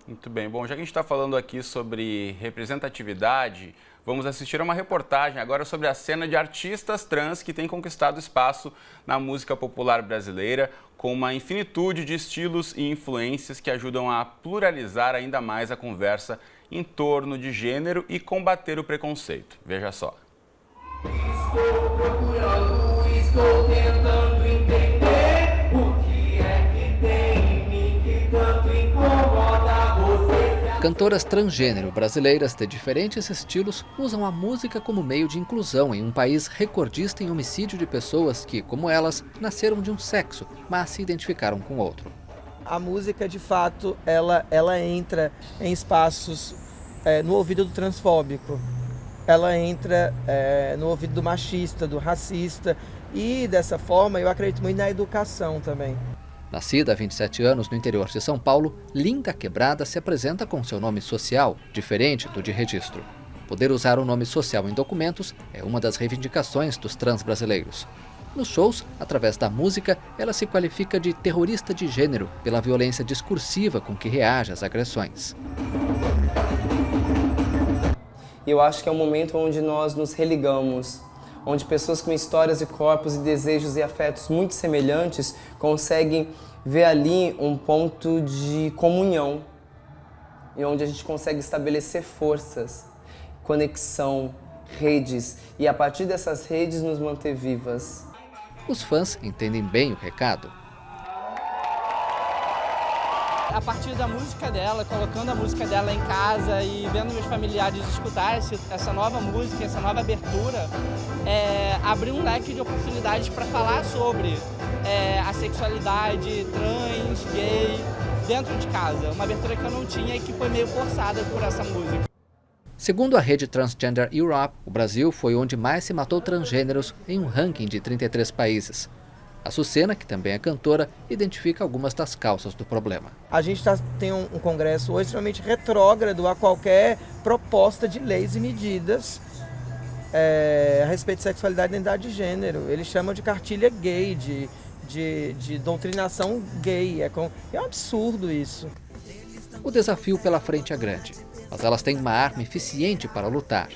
Muito bem. Bom, já que a gente está falando aqui sobre representatividade, vamos assistir a uma reportagem agora sobre a cena de artistas trans que têm conquistado espaço na música popular brasileira, com uma infinitude de estilos e influências que ajudam a pluralizar ainda mais a conversa em torno de gênero e combater o preconceito. Veja só. Estou procurando, estou tentando entender o que é que tem em mim que tanto incomoda você. Cantoras transgênero brasileiras de diferentes estilos usam a música como meio de inclusão em um país recordista em homicídio de pessoas que, como elas, nasceram de um sexo, mas se identificaram com outro. A música, de fato, ela entra em espaços no ouvido do transfóbico. Ela entra no ouvido do machista, do racista e, dessa forma, eu acredito muito na educação também. Nascida há 27 anos no interior de São Paulo, Linda Quebrada se apresenta com seu nome social, diferente do de registro. Poder usar o nome social em documentos é uma das reivindicações dos trans brasileiros. Nos shows, através da música, ela se qualifica de terrorista de gênero pela violência discursiva com que reage às agressões. Eu acho que é um momento onde nós nos religamos, onde pessoas com histórias e corpos e desejos e afetos muito semelhantes conseguem ver ali um ponto de comunhão e onde a gente consegue estabelecer forças, conexão, redes e a partir dessas redes nos manter vivas. Os fãs entendem bem o recado. A partir da música dela, colocando a música dela em casa e vendo meus familiares escutar essa nova música, essa nova abertura, abriu um leque de oportunidades para falar sobre a sexualidade trans, gay, dentro de casa. Uma abertura que eu não tinha e que foi meio forçada por essa música. Segundo a rede Transgender Europe, o Brasil foi onde mais se matou transgêneros em um ranking de 33 países. A Sucena, que também é cantora, identifica algumas das causas do problema. A gente tem um congresso hoje extremamente retrógrado a qualquer proposta de leis e medidas a respeito de sexualidade e identidade de gênero. Eles chamam de cartilha gay, de doutrinação gay. É um absurdo isso. O desafio pela frente é grande, mas elas têm uma arma eficiente para lutar.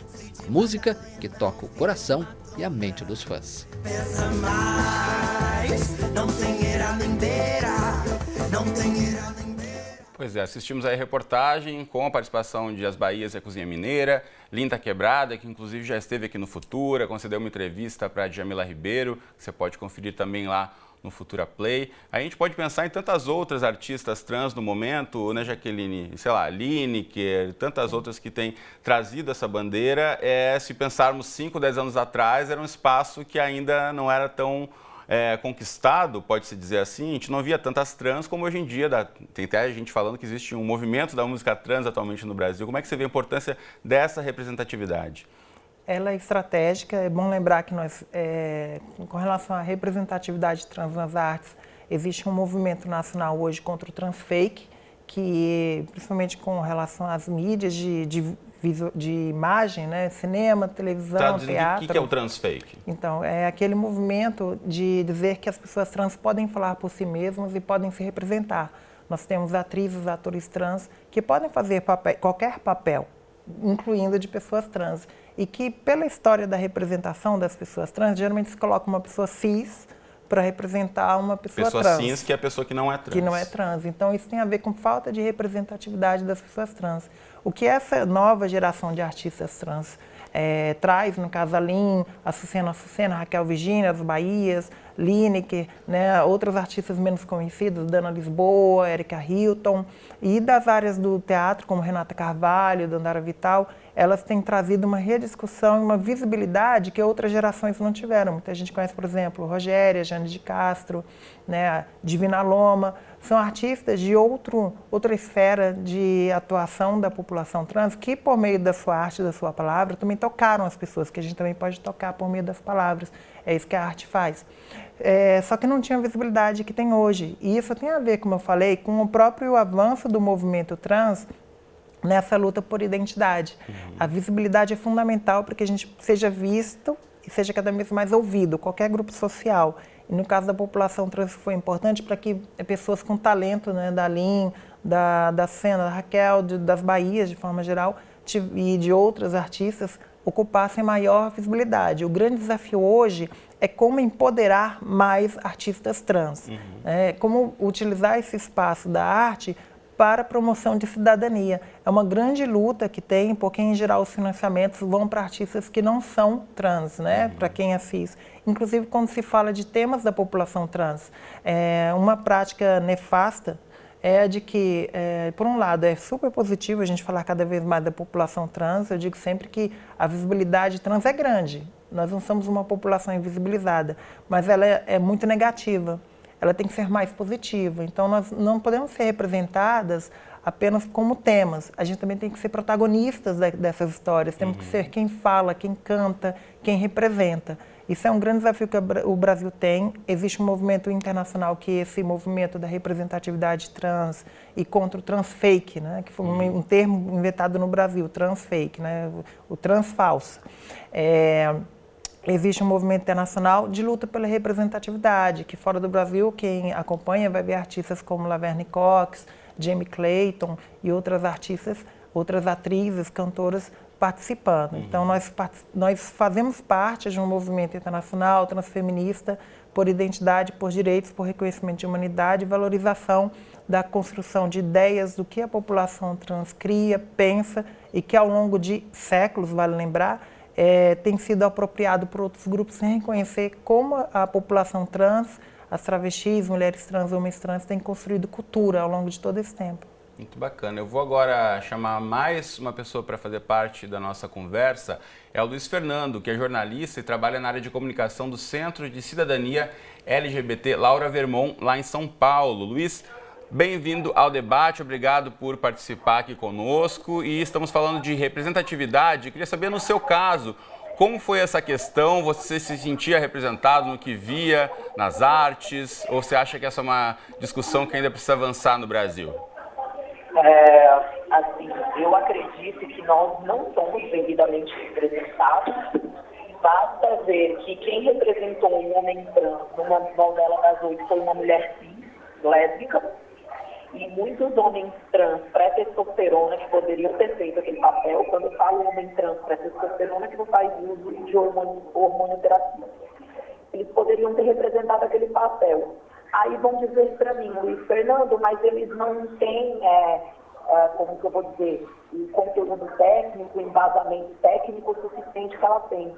A música que toca o coração e a mente dos fãs. Pois é, assistimos aí a reportagem com a participação de As Bahias e a Cozinha Mineira, Linda Quebrada, que inclusive já esteve aqui no Futura, concedeu uma entrevista para a Djamila Ribeiro, que você pode conferir também lá no Futura Play. A gente pode pensar em tantas outras artistas trans no momento, né, Jaqueline? Sei lá, Lineker, tantas outras que têm trazido essa bandeira. Se pensarmos 5, 10 anos atrás, era um espaço que ainda não era tão conquistado, pode-se dizer assim. A gente não via tantas trans como hoje em dia. Tem até gente falando que existe um movimento da música trans atualmente no Brasil. Como é que você vê a importância dessa representatividade? Ela é estratégica. É bom lembrar que nós, com relação à representatividade trans nas artes, existe um movimento nacional hoje contra o transfake, que principalmente com relação às mídias de imagem, né? Cinema, televisão, teatro. O que é o transfake? Então, é aquele movimento de dizer que as pessoas trans podem falar por si mesmas e podem se representar. Nós temos atrizes, atores trans que podem fazer qualquer papel, incluindo de pessoas trans. E que, pela história da representação das pessoas trans, geralmente se coloca uma pessoa cis para representar uma pessoa trans. Pessoa cis, que é a pessoa que não é trans. Que não é trans. Então, isso tem a ver com falta de representatividade das pessoas trans. O que essa nova geração de artistas trans traz, no caso a Lin, a Sucena, Raquel Virginia, as Bahias, Lineker, né, outros artistas menos conhecidos, Dana Lisboa, Erika Hilton, e das áreas do teatro, como Renata Carvalho, Dandara Vital, elas têm trazido uma rediscussão e uma visibilidade que outras gerações não tiveram. Muita gente conhece, por exemplo, Rogéria, Jane de Castro, né, Divina Loma, são artistas de outra esfera de atuação da população trans que, por meio da sua arte, da sua palavra, também tocaram as pessoas, que a gente também pode tocar por meio das palavras. É isso que a arte faz. Só que não tinha a visibilidade que tem hoje. E isso tem a ver, como eu falei, com o próprio avanço do movimento trans nessa luta por identidade. A visibilidade é fundamental para que a gente seja visto e seja cada vez mais ouvido, qualquer grupo social. E no caso da população trans foi importante para que pessoas com talento, né, da Lin, da Cena, da Raquel, das Bahias de forma geral, e de outras artistas, ocupassem maior visibilidade. O grande desafio hoje é como empoderar mais artistas trans, como utilizar esse espaço da arte para a promoção de cidadania. É uma grande luta que tem, porque em geral os financiamentos vão para artistas que não são trans, né? Para quem é cis. Inclusive quando se fala de temas da população trans, uma prática nefasta é a de que, por um lado, é super positivo a gente falar cada vez mais da população trans. Eu digo sempre que a visibilidade trans é grande. Nós não somos uma população invisibilizada, mas ela é muito negativa. Ela tem que ser mais positiva. Então, nós não podemos ser representadas apenas como temas. A gente também tem que ser protagonistas dessas histórias. Temos que ser quem fala, quem canta, quem representa. Isso é um grande desafio que o Brasil tem. Existe um movimento internacional que é esse movimento da representatividade trans e contra o transfake, né? Que foi um termo inventado no Brasil, transfake, né? O trans falso. Existe um movimento internacional de luta pela representatividade, que fora do Brasil, quem acompanha vai ver artistas como Laverne Cox, Jamie Clayton e outras artistas, outras atrizes, cantoras participando. Então, nós fazemos parte de um movimento internacional transfeminista por identidade, por direitos, por reconhecimento de humanidade e valorização da construção de ideias do que a população trans cria, pensa e que ao longo de séculos, vale lembrar, tem sido apropriado por outros grupos sem reconhecer como a população trans, as travestis, mulheres trans, homens trans, têm construído cultura ao longo de todo esse tempo. Muito bacana. Eu vou agora chamar mais uma pessoa para fazer parte da nossa conversa. É o Luiz Fernando, que é jornalista e trabalha na área de comunicação do Centro de Cidadania LGBT Laura Vermont, lá em São Paulo. Luiz, bem-vindo ao debate, obrigado por participar aqui conosco. E estamos falando de representatividade. Eu queria saber, no seu caso, como foi essa questão? Você se sentia representado no que via, nas artes? Ou você acha que essa é uma discussão que ainda precisa avançar no Brasil? Assim, eu acredito que nós não somos devidamente representados. Basta ver que quem representou um homem trans numa novela das 8 foi uma mulher cis, lésbica, e muitos homens trans pré-testosterona que poderiam ter feito aquele papel. Quando eu falo homem trans pré-testosterona, que não faz uso de hormonioterapia, eles poderiam ter representado aquele papel. Aí vão dizer para mim, Luiz Fernando, mas eles não têm, como que eu vou dizer, o conteúdo técnico, o embasamento técnico suficiente que ela tem.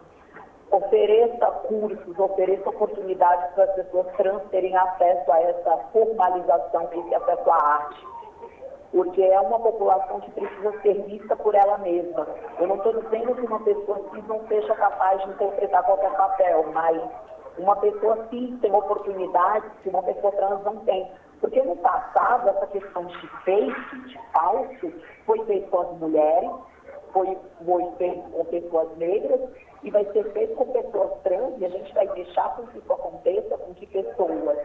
ofereça cursos, ofereça oportunidades para as pessoas trans terem acesso a essa formalização, esse acesso à arte. Porque é uma população que precisa ser vista por ela mesma. Eu não estou dizendo que uma pessoa cis não seja capaz de interpretar qualquer papel, mas uma pessoa cis tem oportunidades que uma pessoa trans não tem. Porque no passado, essa questão de fake, de falso, foi feito com as mulheres, foi feito com pessoas negras e vai ser feito com pessoas trans, e a gente vai deixar com que isso aconteça com que pessoas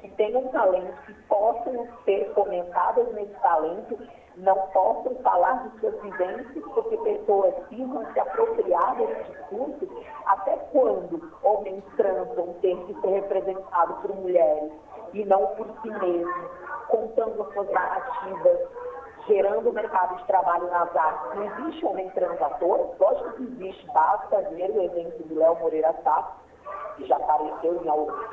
que tenham talento, que possam ser fomentadas nesse talento, não possam falar de suas vivências, porque pessoas cis vão se apropriar desse discurso. Até quando homens trans vão ter que ser representados por mulheres e não por si mesmos, contando as suas narrativas, gerando o mercado de trabalho nas artes? Não existe homem trans ator? Lógico que existe, basta ver o exemplo do Léo Moreira Sá, que já apareceu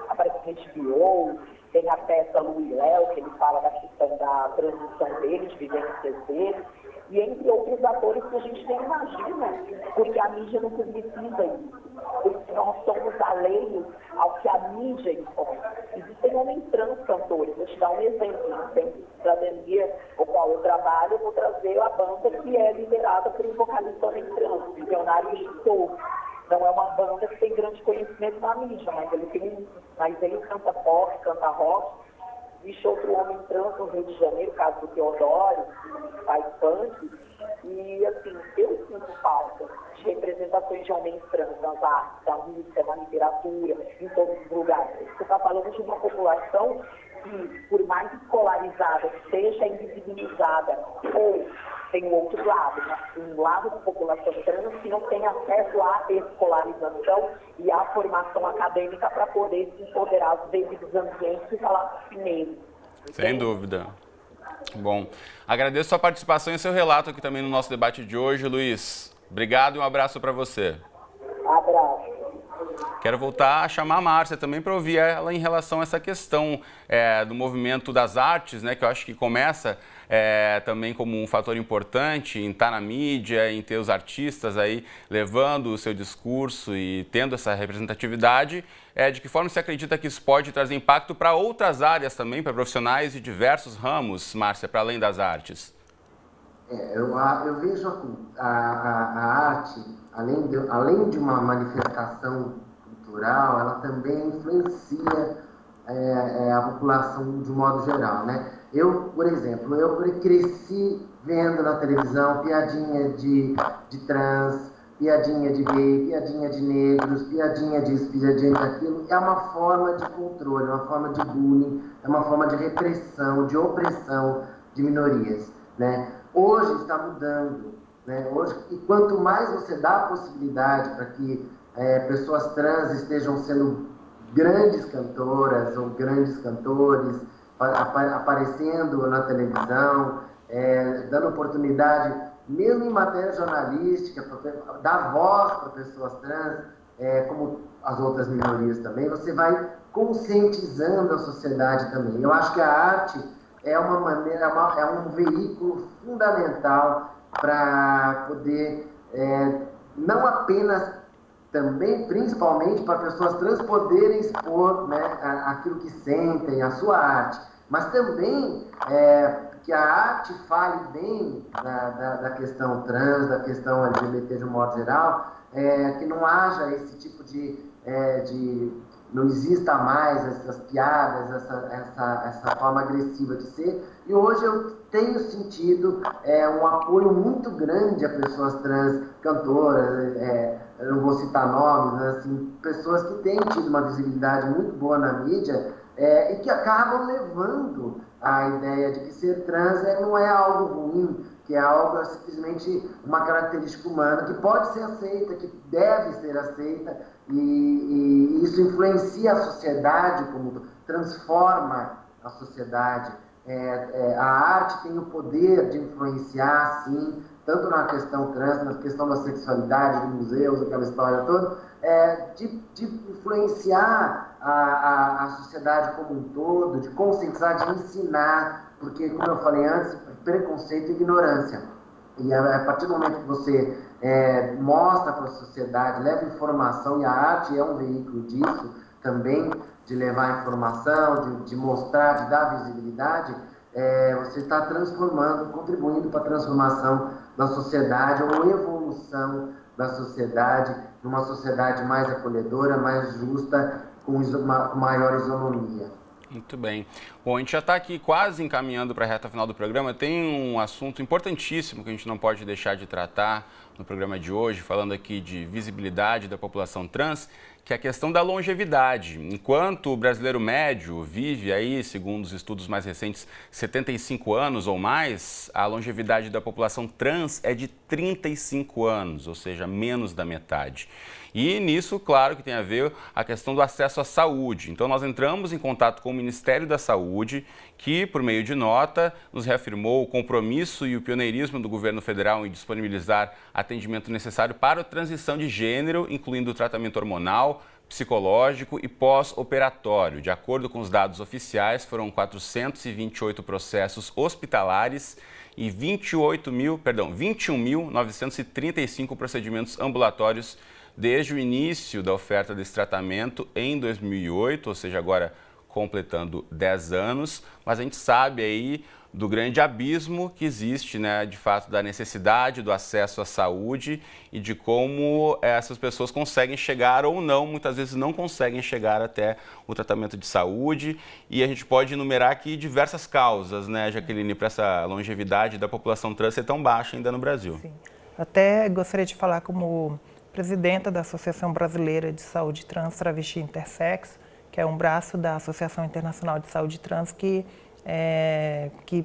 aparentemente HBO, tem a peça Lu e Léo, que ele fala da questão da transição dele, de vivências dele, e entre outros atores que a gente nem imagina, porque a mídia não publiciza isso, porque nós somos alheios ao que a mídia impõe. Existem homens trans cantores, vou te dar um exemplo, sempre da academia com a qual eu trabalho, eu vou trazer a banda que é liderada por um vocalista homem trans, Visionário Show. Não é uma banda que tem grande conhecimento na mídia, mas ele canta pop, canta rock. Existe outro homem trans no Rio de Janeiro, caso do Teodoro, que faz punk. E, assim, eu sinto falta de representações de homens trans nas artes, na música, na literatura, em todos os lugares. Você está falando de uma população que, por mais escolarizada que seja, invisibilizada. Ou tem o outro lado, né? Um lado da população trans que não tem acesso à escolarização e à formação acadêmica para poder se empoderar dos devidos ambientes e falar por si mesmo. Sem dúvida. Bom, agradeço sua participação e seu relato aqui também no nosso debate de hoje, Luiz. Obrigado e um abraço para você. Abraço. Quero voltar a chamar a Márcia também para ouvir ela em relação a essa questão do movimento das artes, né, que eu acho que começa também como um fator importante em estar na mídia, em ter os artistas aí levando o seu discurso e tendo essa representatividade. De que forma você acredita que isso pode trazer impacto para outras áreas também, para profissionais de diversos ramos, Márcia, para além das artes? Eu vejo a arte, além de uma manifestação cultural, ela também influencia a população de um modo geral, né? Eu, por exemplo, eu cresci vendo na televisão piadinha de trans, piadinha de gay, piadinha de negros, piadinha disso, piadinha daquilo. É uma forma de controle, uma forma de bullying, é uma forma de repressão, de opressão de minorias, né? Hoje está mudando, né? Hoje, e quanto mais você dá a possibilidade para que pessoas trans estejam sendo grandes cantoras ou grandes cantores, aparecendo na televisão, dando oportunidade, mesmo em matéria jornalística, para dar voz para pessoas trans, como as outras minorias também, você vai conscientizando a sociedade também. Eu acho que a arte é uma maneira, é um veículo fundamental para poder, não apenas, também, principalmente, para pessoas trans poderem expor, né, aquilo que sentem, a sua arte, mas também que a arte fale bem da questão trans, da questão LGBT de um modo geral, que não haja esse tipo não exista mais essas piadas, essa forma agressiva de ser. E hoje eu tenho sentido um apoio muito grande a pessoas trans, cantoras, eu não vou citar nomes, mas, assim, pessoas que têm tido uma visibilidade muito boa na mídia e que acabam levando a ideia de que ser trans não é algo ruim, que é algo simplesmente uma característica humana que pode ser aceita, que deve ser aceita, e isso influencia a sociedade, como transforma a sociedade. A arte tem o poder de influenciar, sim, tanto na questão trans, na questão da sexualidade, de museus, aquela história toda, de influenciar a sociedade como um todo, de conscientizar, de ensinar, porque, como eu falei antes, preconceito e ignorância. E a partir do momento que você mostra para a sociedade, leva informação, e a arte é um veículo disso também, de levar informação, de mostrar, de dar visibilidade, você está transformando, contribuindo para a transformação da sociedade, ou evolução da sociedade, numa sociedade mais acolhedora, mais justa, com maior isonomia. Muito bem. Bom, a gente já está aqui quase encaminhando para a reta final do programa. Tem um assunto importantíssimo que a gente não pode deixar de tratar no programa de hoje, falando aqui de visibilidade da população trans, que é a questão da longevidade. Enquanto o brasileiro médio vive aí, segundo os estudos mais recentes, 75 anos ou mais, a longevidade da população trans é de 35 anos, ou seja, menos da metade. E nisso, claro, que tem a ver a questão do acesso à saúde. Então, nós entramos em contato com o Ministério da Saúde, que, por meio de nota, nos reafirmou o compromisso e o pioneirismo do governo federal em disponibilizar atendimento necessário para a transição de gênero, incluindo o tratamento hormonal, psicológico e pós-operatório. De acordo com os dados oficiais, foram 428 processos hospitalares e 21.935 procedimentos ambulatórios desde o início da oferta desse tratamento em 2008, ou seja, agora completando 10 anos, mas a gente sabe aí do grande abismo que existe, né, de fato, da necessidade do acesso à saúde e de como essas pessoas conseguem chegar ou não, muitas vezes não conseguem chegar até o tratamento de saúde, e a gente pode enumerar aqui diversas causas, né, Jaqueline, para essa longevidade da população trans ser tão baixa ainda no Brasil. Sim. Até gostaria de falar como presidenta da Associação Brasileira de Saúde Trans, Travesti e Intersex, que é um braço da Associação Internacional de Saúde Trans que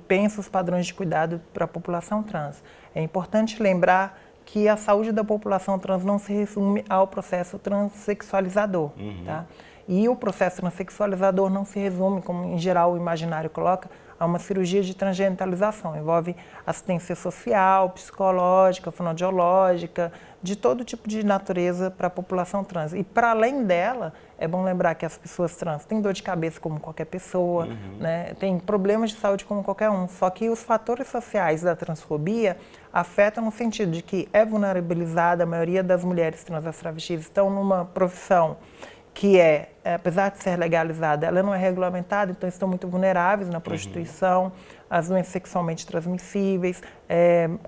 pensa os padrões de cuidado para a população trans. É importante lembrar que a saúde da população trans não se resume ao processo transexualizador, tá? E o processo transexualizador não se resume, como em geral o imaginário coloca, a uma cirurgia de transgenitalização. Envolve assistência social, psicológica, fonoaudiológica, de todo tipo de natureza para a população trans. E para além dela, é bom lembrar que as pessoas trans têm dor de cabeça como qualquer pessoa, né? Tem problemas de saúde como qualquer um. Só que os fatores sociais da transfobia afetam no sentido de que é vulnerabilizada, a maioria das mulheres trans, as travestis, estão numa profissão que apesar de ser legalizada, ela não é regulamentada, então estão muito vulneráveis na prostituição, as doenças sexualmente transmissíveis.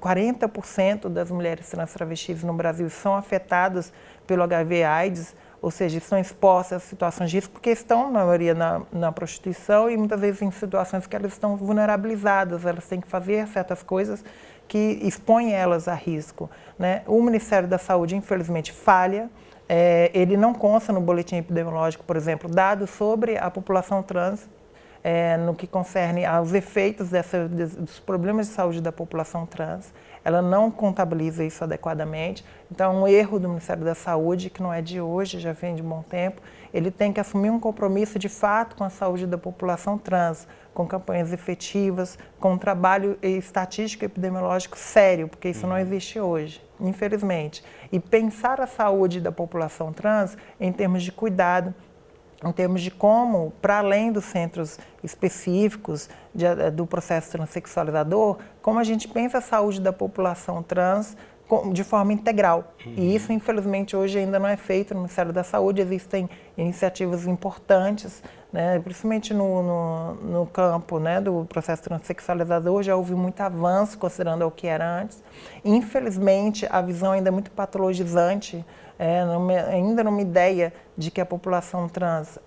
40% das mulheres trans travestis no Brasil são afetadas pelo HIV/AIDS, ou seja, estão expostas a situações de risco, porque estão, na maioria, na prostituição e muitas vezes em situações que elas estão vulnerabilizadas, elas têm que fazer certas coisas que expõem elas a risco, né? O Ministério da Saúde, infelizmente, falha. Ele não consta no boletim epidemiológico, por exemplo, dados sobre a população trans no que concerne aos efeitos dos problemas de saúde da população trans. Ela não contabiliza isso adequadamente. Então, um erro do Ministério da Saúde, que não é de hoje, já vem de bom tempo. Ele tem que assumir um compromisso de fato com a saúde da população trans, com campanhas efetivas, com um trabalho estatístico e epidemiológico sério, porque isso não existe hoje, infelizmente. E pensar a saúde da população trans em termos de cuidado, em termos de como, para além dos centros específicos do processo transexualizador, como a gente pensa a saúde da população trans de forma integral. E isso, infelizmente, hoje ainda não é feito no Ministério da Saúde. Existem iniciativas importantes, né, principalmente no campo, né, do processo transexualizador. Já houve muito avanço, considerando o que era antes. Infelizmente, a visão ainda é muito patologizante, ainda numa ideia de que a população trans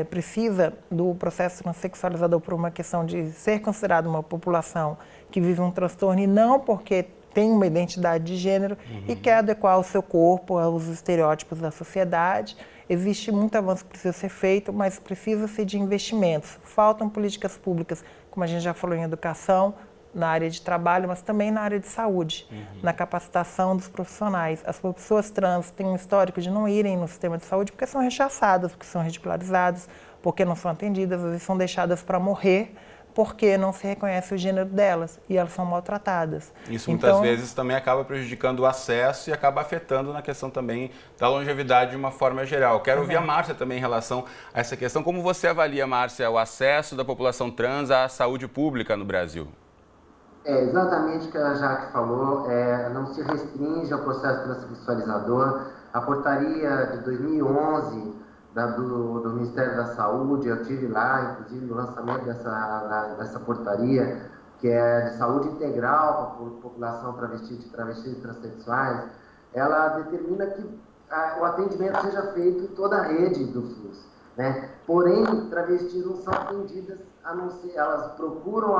precisa do processo transexualizador por uma questão de ser considerada uma população que vive um transtorno, e não porque tem uma identidade de gênero e quer adequar o seu corpo aos estereótipos da sociedade. Existe muito avanço que precisa ser feito, mas precisa-se de investimentos. Faltam políticas públicas, como a gente já falou, em educação, na área de trabalho, mas também na área de saúde, na capacitação dos profissionais. As pessoas trans têm um histórico de não irem no sistema de saúde porque são rechaçadas, porque são ridicularizadas, porque não são atendidas, às vezes são deixadas para morrer, porque não se reconhece o gênero delas e elas são maltratadas. Isso muitas vezes também acaba prejudicando o acesso e acaba afetando na questão também da longevidade de uma forma geral. Quero ouvir a Márcia também em relação a essa questão. Como você avalia, Márcia, o acesso da população trans à saúde pública no Brasil? É exatamente o que a Jaque falou, não se restringe ao processo transexualizador. A portaria de 2011 do Ministério da Saúde, eu tive lá, inclusive, no lançamento dessa portaria, que é de saúde integral para a população travestis e transexuais, ela determina que o atendimento seja feito em toda a rede do SUS, né? Porém, travestis não são atendidas, a não ser, elas procuram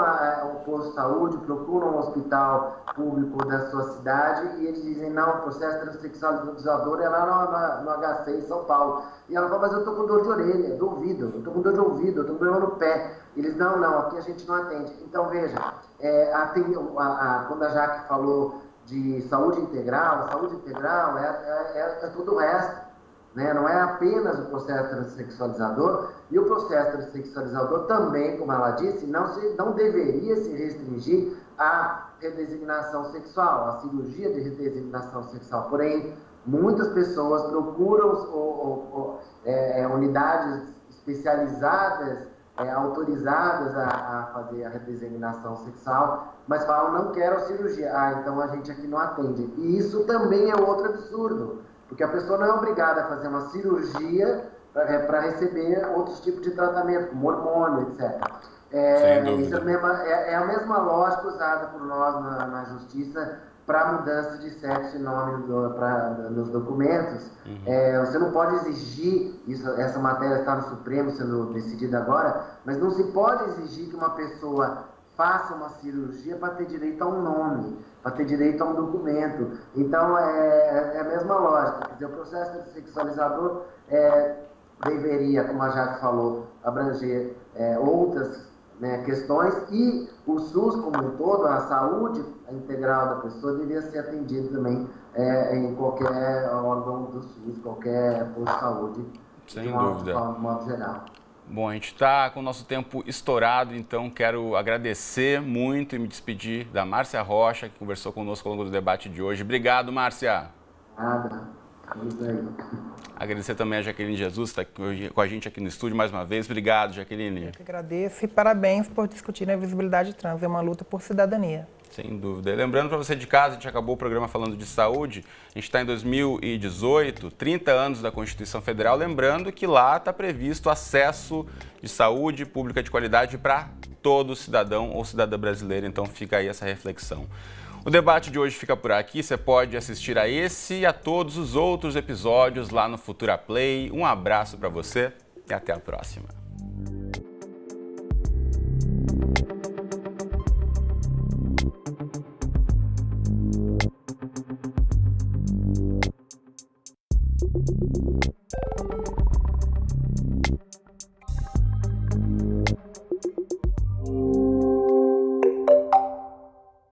um posto de saúde, procuram um hospital público da sua cidade e eles dizem, não, o processo transexualizador é lá no HC em São Paulo. E ela fala, mas eu estou com dor de orelha, do ouvido, eu estou com dor de ouvido, eu estou com dor no pé. Eles, não, aqui a gente não atende. Então, veja, quando a Jaque falou de saúde integral é todo o resto. Né? Não é apenas o processo transexualizador, e o processo transexualizador também, como ela disse, não deveria se restringir à redesignação sexual, à cirurgia de redesignação sexual. Porém, muitas pessoas procuram unidades especializadas, autorizadas a fazer a redesignação sexual, mas falam, não quero cirurgia. Então a gente aqui não atende. E isso também é outro absurdo. Porque a pessoa não é obrigada a fazer uma cirurgia para receber outros tipos de tratamento, como hormônio, etc. Isso é a mesma lógica usada por nós na Justiça para mudança de sexo e nome nos documentos. Você não pode exigir, essa matéria está no Supremo sendo decidida agora, mas não se pode exigir que uma pessoa faça uma cirurgia para ter direito a um nome, para ter direito a um documento. Então, é a mesma lógica. Quer dizer, o processo sexualizador deveria, como a Jaque falou, abranger outras questões, e o SUS como um todo, a saúde integral da pessoa, deveria ser atendido também em qualquer órgão do SUS, qualquer posto de saúde, sem dúvida, de modo geral. Bom, a gente está com o nosso tempo estourado, então quero agradecer muito e me despedir da Márcia Rocha, que conversou conosco ao longo do debate de hoje. Obrigado, Márcia. Nada. Agradecer também a Jaqueline Jesus, que está com a gente aqui no estúdio mais uma vez. Obrigado, Jaqueline. Eu que agradeço e parabéns por discutir a visibilidade trans. É uma luta por cidadania. Sem dúvida. E lembrando para você de casa, a gente acabou o programa falando de saúde, a gente está em 2018, 30 anos da Constituição Federal, lembrando que lá está previsto acesso de saúde pública de qualidade para todo cidadão ou cidadã brasileira, então fica aí essa reflexão. O debate de hoje fica por aqui, você pode assistir a esse e a todos os outros episódios lá no Futura Play. Um abraço para você e até a próxima.